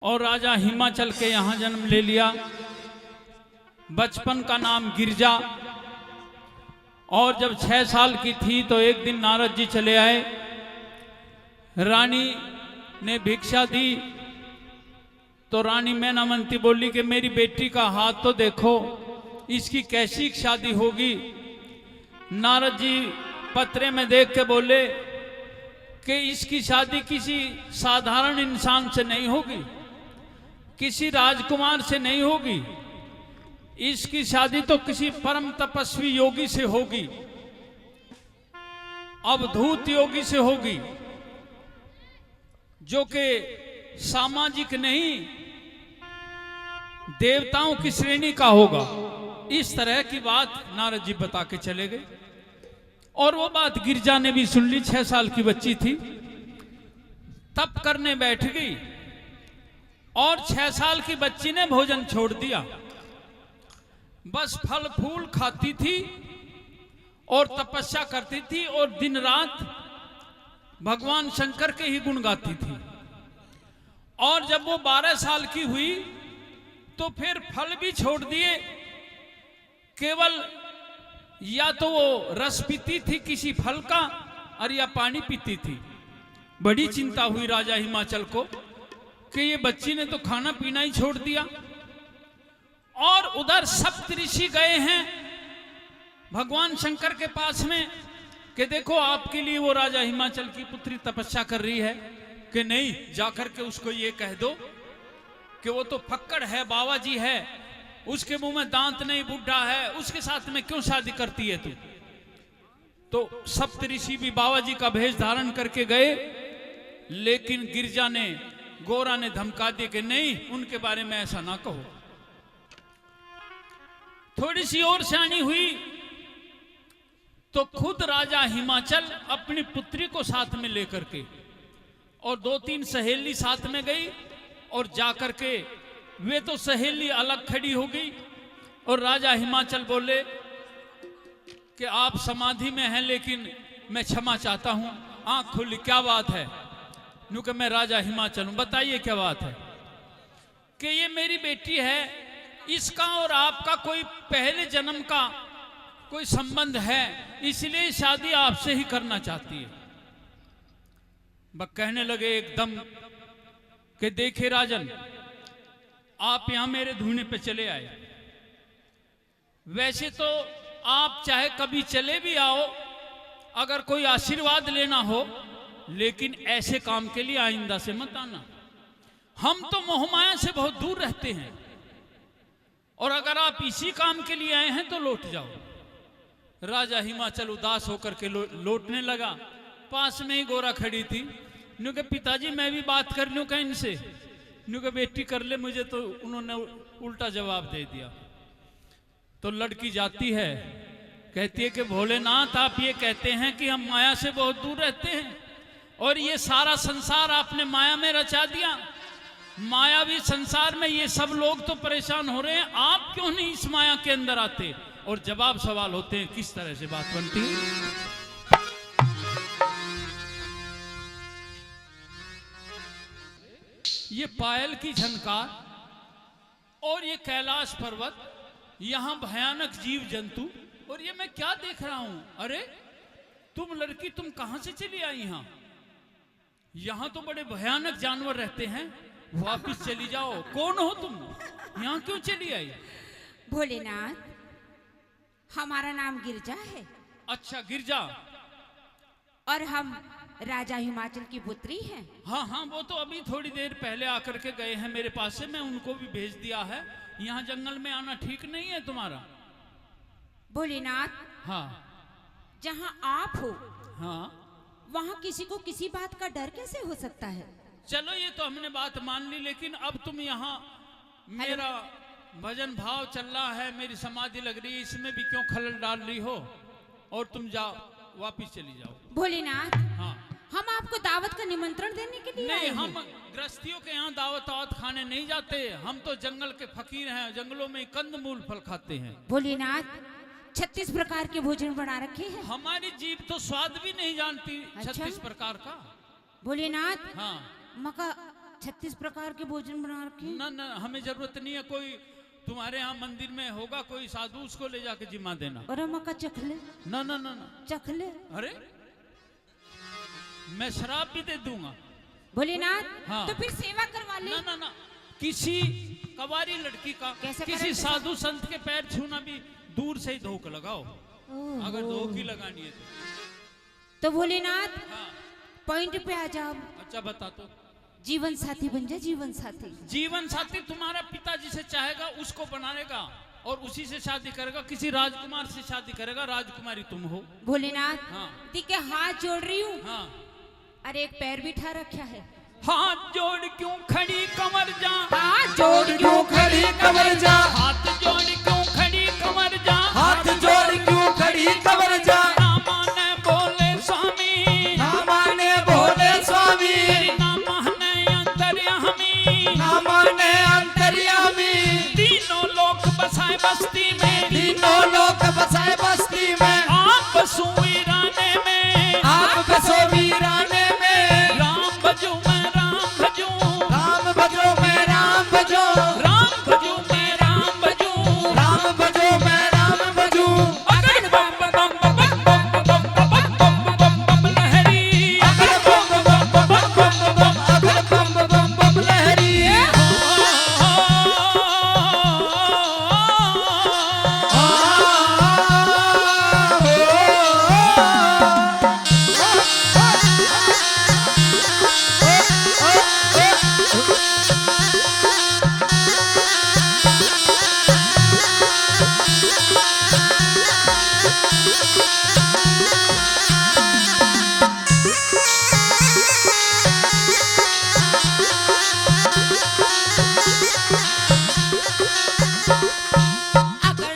और राजा हिमाचल के यहाँ जन्म ले लिया। बचपन का नाम गिरजा। और जब 6 साल की थी तो एक दिन नारद जी चले आए। रानी ने भिक्षा दी तो रानी मैनामती बोली कि मेरी बेटी का हाथ तो देखो, इसकी कैसी शादी होगी। नारद जी पत्रे में देख के बोले कि इसकी शादी किसी साधारण इंसान से नहीं होगी, किसी राजकुमार से नहीं होगी, इसकी शादी तो किसी परम तपस्वी योगी से होगी, अवधूत योगी से होगी, जो कि सामाजिक नहीं देवताओं की श्रेणी का होगा। इस तरह की बात नारद जी बता के चले गए। और वो बात गिरजा ने भी सुन ली। 6 साल की बच्ची थी, तप करने बैठ गई और 6 साल की बच्ची ने भोजन छोड़ दिया। बस फल फूल खाती थी और तपस्या करती थी और दिन रात भगवान शंकर के ही गुण गाती थी। और जब वो 12 साल की हुई तो फिर फल भी छोड़ दिए, केवल या तो वो रस पीती थी किसी फल का और या पानी पीती थी। बड़ी चिंता हुई राजा हिमाचल को कि ये बच्ची ने तो खाना पीना ही छोड़ दिया। और उधर सप्तऋषि गए हैं भगवान शंकर के पास में कि देखो आपके लिए वो राजा हिमाचल की पुत्री तपस्या कर रही है कि नहीं, जाकर के उसको ये कह दो कि वो तो फक्कड़ है, बाबा जी है, उसके मुंह में दांत नहीं, बुढ़ा है, उसके साथ में क्यों शादी करती है तू। तो सप्तऋषि भी बाबा जी का भेष धारण करके गए, लेकिन गिरजा ने, गोरा ने धमका दिया कि नहीं, उनके बारे में ऐसा ना कहो। थोड़ी सी और सियानी हुई तो खुद राजा हिमाचल अपनी पुत्री को साथ में लेकर के और 2-3 सहेली साथ में गई और जाकर के वे तो सहेली अलग खड़ी हो गई। और राजा हिमाचल बोले कि आप समाधि में हैं लेकिन मैं क्षमा चाहता हूं। आंख खुली, क्या बात है? नु कि मैं राजा हिमाचल हूं, बताइए क्या बात है? कि ये मेरी बेटी है, इसका और आपका कोई पहले जन्म का कोई संबंध है, इसलिए शादी आपसे ही करना चाहती है। कहने लगे एकदम कि देखे राजन, आप यहां मेरे धूने पे चले आए, वैसे तो आप चाहे कभी चले भी आओ अगर कोई आशीर्वाद लेना हो, लेकिन ऐसे काम के लिए आइंदा से मत आना। हम तो मोहमाया से बहुत दूर रहते हैं और अगर आप इसी काम के लिए आए हैं तो लौट जाओ। राजा हिमाचल उदास होकर के लौटने लगा। पास में ही गोरा खड़ी थी। नु के पिताजी मैं भी बात कर लूं क्या इनसे? नु के बेटी कर ले मुझे, तो उन्होंने उल्टा जवाब दे दिया। तो लड़की जाती है, कहती है कि भोलेनाथ आप ये कहते हैं कि हम माया से बहुत दूर रहते हैं और ये सारा संसार आपने माया में रचा दिया, मायावी संसार में ये सब लोग तो परेशान हो रहे हैं, आप क्यों नहीं इस माया के अंदर आते? और जवाब सवाल होते हैं, किस तरह से बात बनती है। ये पायल की झनकार और ये कैलाश पर्वत, यहां भयानक जीव जंतु, और ये मैं क्या देख रहा हूं? अरे तुम लड़की, तुम कहां से चली आई? यहां तो बड़े भयानक जानवर रहते हैं, वापिस चली जाओ। कौन हो तुम? यहां क्यों चली आई? भोलेनाथ, हमारा नाम गिरजा है। अच्छा गिरजा। और हम राजा हिमाचल की पुत्री हैं। हाँ हाँ, वो तो अभी थोड़ी देर पहले आकर के गए हैं मेरे पास से, मैं उनको भी भेज दिया है। यहाँ जंगल में आना ठीक नहीं है तुम्हारा। भोलेनाथ, हाँ, जहाँ आप हो हाँ, वहाँ किसी को किसी बात का डर कैसे हो सकता है? चलो ये तो हमने बात मान ली, लेकिन अब तुम यहाँ, मेरा भजन भाव चल रहा है, मेरी समाधि लग रही है, इसमें भी क्यों खलल डाल रही हो? और तुम जाओ, वापिस चली जाओ। भोलेनाथ, हाँ, हम आपको दावत का निमंत्रण देने के लिए नहीं, आए हम हैं। गृहस्थियों के यहाँ दावत वावत खाने नहीं जाते, हम तो जंगल के फकीर हैं, जंगलों में कंदमूल फल खाते हैं। भोलेनाथ, 36 प्रकार के भोजन बना रखे हैं। हमारी जीभ तो स्वाद भी नहीं जानती। अच्छा? 36 प्रकार का। भोलेनाथ, हाँ, मका 36 प्रकार के भोजन बना रखे। ना ना, हमें जरूरत नहीं है। कोई तुम्हारे यहाँ मंदिर में होगा कोई साधु, उसको ले जाके जिम्मा देना। और हम का चख ले, ना ना ना ना, चख ले। अरे मैं शराब भी दे दूंगा। भोलेनाथ, हाँ। तो फिर सेवा करवा ले। ना ना ना, किसी कवारी लड़की का कैसे किसी करें? साधु संत के पैर छूना भी दूर से ही धोख लगाओ, अगर धोख ही लगानी है तो भोलेनाथ, हाँ। पॉइंट पे आ जाओ। अच्छा बता तो। जीवन साथी बन जा, जीवन साथी। जीवन साथी तुम्हारा पिता जिसे चाहेगा उसको बनाएगा और उसी से शादी करेगा। किसी राजकुमार से शादी करेगा, राजकुमारी तुम हो। भोलेनाथ, हाँ। ठीक है, हाथ जोड़ रही हूँ। हाँ। अरे एक पैर भी ठा रखा है। हाथ जोड़ क्यों खड़ी कमर जा, हाथ जोड़ क्यों खड़ी कमर जा, हाथ जोड़ क्यों खड़ी कमर जा, हाथ जोड़ क्यों खड़ी कमर जा। ना माने बोले स्वामी, ना माने भोले स्वामी, ना माने अंतर्यामी, ना माने अंतर्यामी। तीनों लोग बसाए बस्ती में, तीनों लोग बसाए बस्ती में, आप बसो वीराने में, आप बसो वीराने में। राम भजो मैं राम भजो, राम भजो मैं राम भजो, राम भजो मैं राम भजो, राम भजो मैं राम भजो। अगन बम बम बम बम बम बम बम बम बम लहरी, अगर बम बम बम बम बम, अगर बम बम बम लहरी। अगर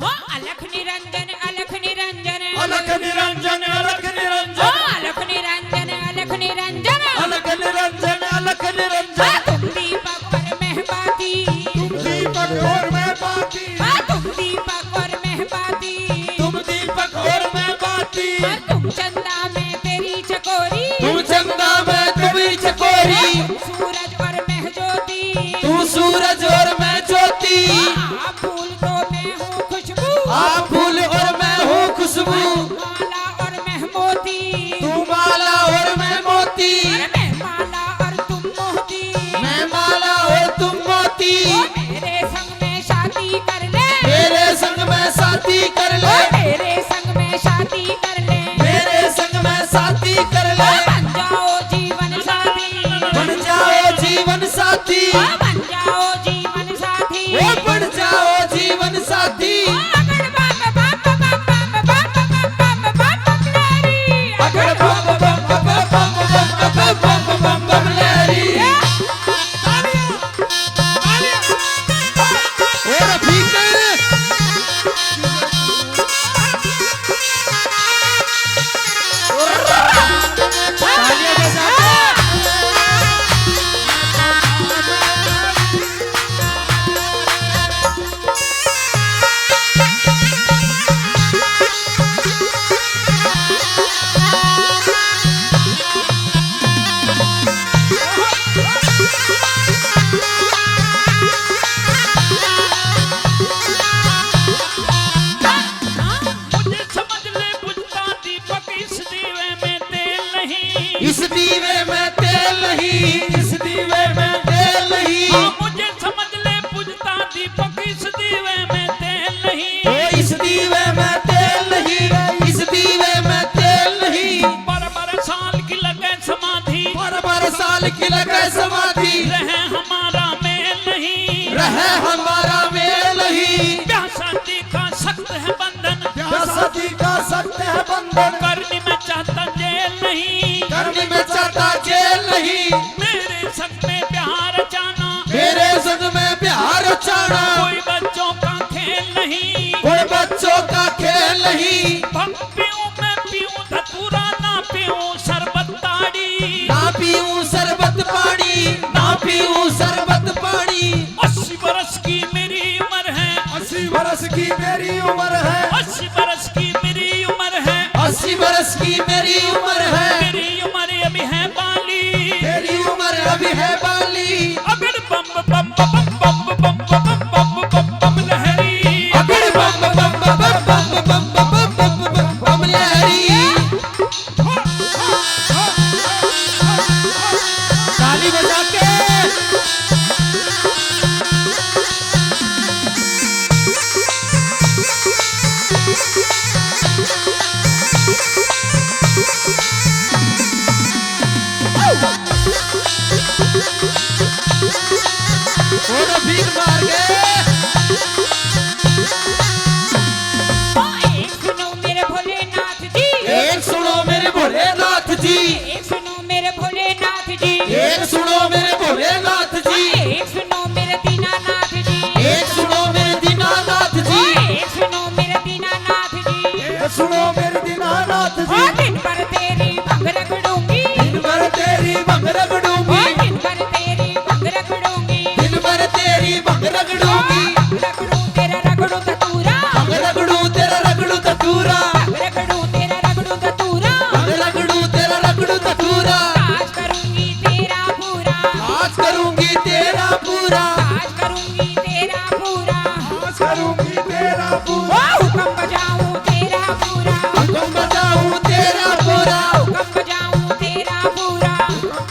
हो अलख निरंजन, अलख निरंजन, अलख निरंजन, अलख हो निरंजन, अलख निरंजन, अलख निरंजन। अलख निरंजन, अलख हाँ, निरंजन। तुम दीपक और मेहबाती, तुम दीपक और मैं बाती, हाँ, तुम दीपक और मेहबाती, तुम दीपक और मैं बाती। हाँ, तुम चंदा में तेरी चकोरी, तू चंदा में तुम्ही चकोरी, तुम सूरज और मैं ज्योति, तू सूरज और मैं ज्योति। आप फूल तो मैं हूँ खुशबू, आप फूल और मैं हूँ खुशबू, माला और मैं मोती, तू माला और मैं मोती। और मैं माला और तुम मोती। मैं माला और तुम मोती। ओ मेरे संग में शादी कर ले, मेरे संग में साथी कर ओ ले, मेरे संग में शादी कर ले, मेरे संग में साथी कर ले। बन जाओ जीवन साथी, बन जाओ जीवन साथी, ओ बन जाओ जीवन साथी। ओ बन जाओ जीवन साथी। अगर बम बम बम बम बम बम बम बम लहरी, अगर बम बम बम बम बम बम बम बम बम लहरी। ओ रफीक, तालियां बजा के। मुझे समझ ले बुझता दीपक, इस दीवे में तेल नहीं। इस दीवे में तेल नहीं, इस दीवे में तेल नहीं। हाँ, मुझे समझ ले बुझता दीपक, इस दीवे में तेल नहीं। ओ इस दीवे में तेल नहीं, इस दीवे में तेल नहीं। पर साल की लगे समाधि, पर साल की लगे समाधि, रहे हमारा मेल नहीं। रहे हमारा मेल नहीं। ब्याह शादी का सख्त है बंधन, सती का सख्त है बंधन, करनी में चाहता जेल नहीं। करने में चाहता जेल नहीं। मेरे संग में प्यार जाना, मेरे संग में प्यार चाना, कोई बच्चों का खेल नहीं। कोई बच्चों का खेल नहीं। भंग पीऊं मैं पीऊं धतूरा, ना पीऊं शरबत ताड़ी। ना पीऊं शरबत पानी, ना पीऊं शरबत पानी। 80 बरस की मेरी उम्र है, 80 बरस की मेरी उम्र है, 80 बरस की मेरी उम्र है। 80 बरस की मेरी उम्र है। मेरी उम्र अभी है बाली, मेरी उम्र अभी है बाली। थोड़ा भीख मार के एक सुनो मेरे भोलेनाथ जी, एक सुनो मेरे भोलेनाथ जी, एक सुनो मेरे भोलेनाथ जी, एक सुनो मेरे भोलेनाथ जी, एक सुनो मेरे दीनानाथ जी, एक सुनो मेरे दीनानाथ जी, एक सुनो मेरे दीनानाथ जी। एक सुनो मेरे दीनानाथ जी। दिन भर तेरी भंग रगड़ूंगी, दिन भर तेरी भंग रगड़ूंगी, दिन भर तेरी भंग रगड़ूंगी, दिन भर तेरी भंग रगड़ूंगी, रगड़ू तेरा रगड़ू धतूरा, भंग रगड़ू तेरा रगड़ू धतूरा, रगड़ू तेरा रगड़ू धतूरा, भंग रगड़ू तेरा रगड़ू धतूरा। आज करूंगी तेरा पूरा, आज करूंगी तेरा पूरा, आज करूंगी तेरा पूरा, आज करूंगी तेरा पूरा। हुक्म बजाऊं तेरा पूरा, हुक्म बजाऊं तेरा पूरा, हुक्म बजाऊं तेरा पूरा।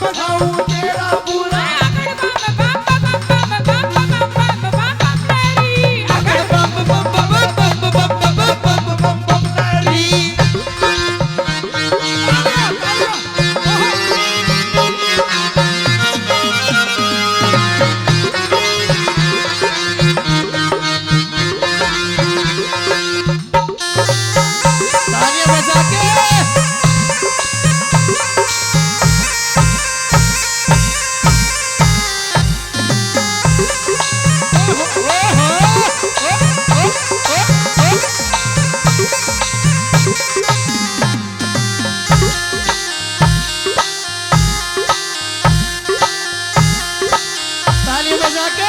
बजाऊं तेरा पूरा। अगड़ बम बम बम बम बम बम बम बम बम तेरी, अगड़ बम बम बम बम बम बम बम बम बम तेरी। तालियां बजा के तालियां बजा के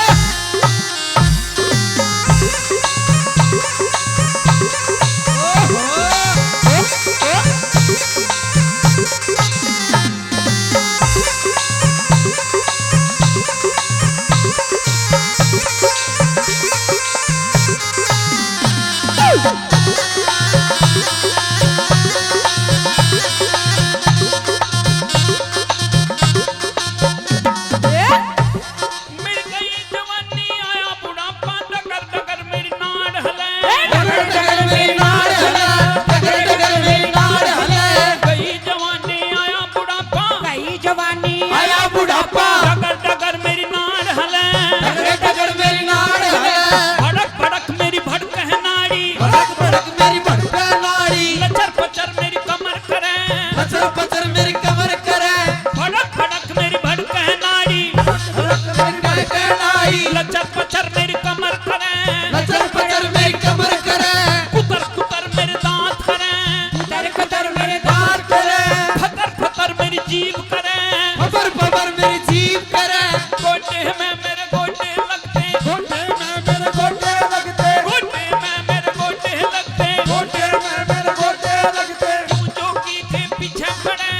मिल गई जवानी आया बुढ़ापा, डगर डगर मेरी नाड़ हले। डगर डगर मेरी नाड़ हले, डगर डगर मेरी नाड़ हले। गई जवानी आया बुढ़ापा, गई जवानी आया बुढ़ापा, डगर डगर मेरी नाड़ हले। डगर डगर मेरी नाड़ हले। भड़क भड़क मेरी भड़क है नाड़ी, भड़क भड़क मेरी भड़का नाड़ी, लचर पचर मेरी कमर करे। पचर पचर मेरी कमर करे। भड़क भड़क मेरी भड़क है नाड़ी, भड़क मेरी भड़का नाड़ी, लचर पचर मेरी कमर करे। पचर पचर मेरी कमर करे। कुतर कुतर मेरे दांत करे, कुतर कुतर मेरे दार करे, फतर फतर मेरी जीभ करे। फबर फबर मेरी जीभ करे। गोटे में मेरे गोटे लगते, गोटे में मेरे गोटे लगते, गोटे में मेरे गोटे लगते। गोटे में मेरे गोटे लगते। तू जोगी के पीछे पड़े,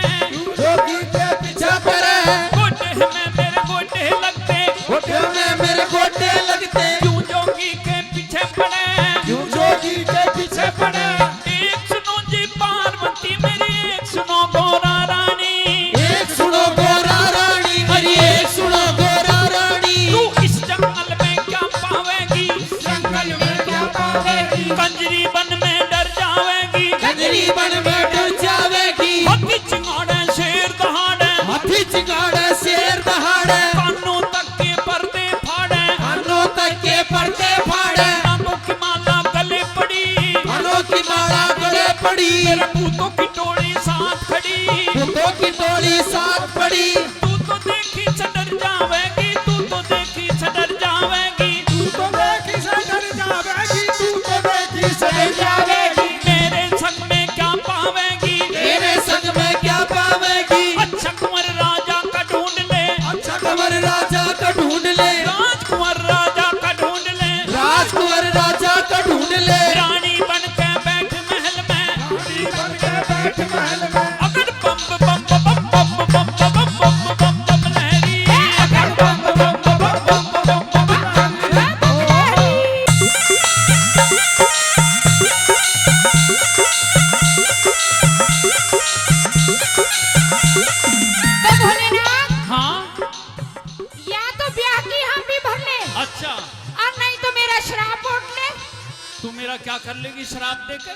जोगी के पीछे पड़े, गोटे में मेरे गोटे लगते। गोटे में मेरे गोटे लगते। क्यों जोगी के पीछे पड़े, क्यों जोगी के पीछे पड़े। एक सुनो जी पार्वती मेरी, एक सुनो गौरा रानी। एक सुनो गोरा रानी मेरी, एक सुनो गोरा रानी। तू इस जंगल में क्या पावेगी, जंगल में क्या पावेगी, कंजरी बन में डर जावेगी। कंजरी बन में डर जावेगी। हाथी चिंगाड़े शेर दहाड़े, हाथी चिंगाड़े शेर दहाड़े, कानों तक के पर्दे फाड़े। कानों तक के पर्दे फाड़े। कानों की माला गले पड़ी, कानों की माला गले पड़ी। तेरे भूतों की टोली साथ खड़ी। भूतों की टोली साथ पड़ी। तू तो देखी छडर जावेगी, तू तो देखी छडर जावेगी। तू तो देखी से डर जावेगी, तू तो देखी से डर जावेगी। मेरे संग में क्या पावेगी, तेरे संग में क्या पावेगी। अच्छा कुंवर राजा का ढूंढ ले, अच्छा कंवर राजा का ढूंढ ले, राजकुंवर राजा का ढूंढ ले। राजकुंवर राजा का ढूंढ ले। रानी बन के बैठ महल में, रानी बन के बैठ महल में। अगर बम बम बम बम बम बम बम बम बम बम लहरी। अगर बम बम बम बम बम बम बम तो भोलेनाथ, हाँ या तो ब्याह की हम भी भर ले, अच्छा, और नहीं तो मेरा श्राप उठ ले। तू मेरा क्या कर लेगी शराब देकर?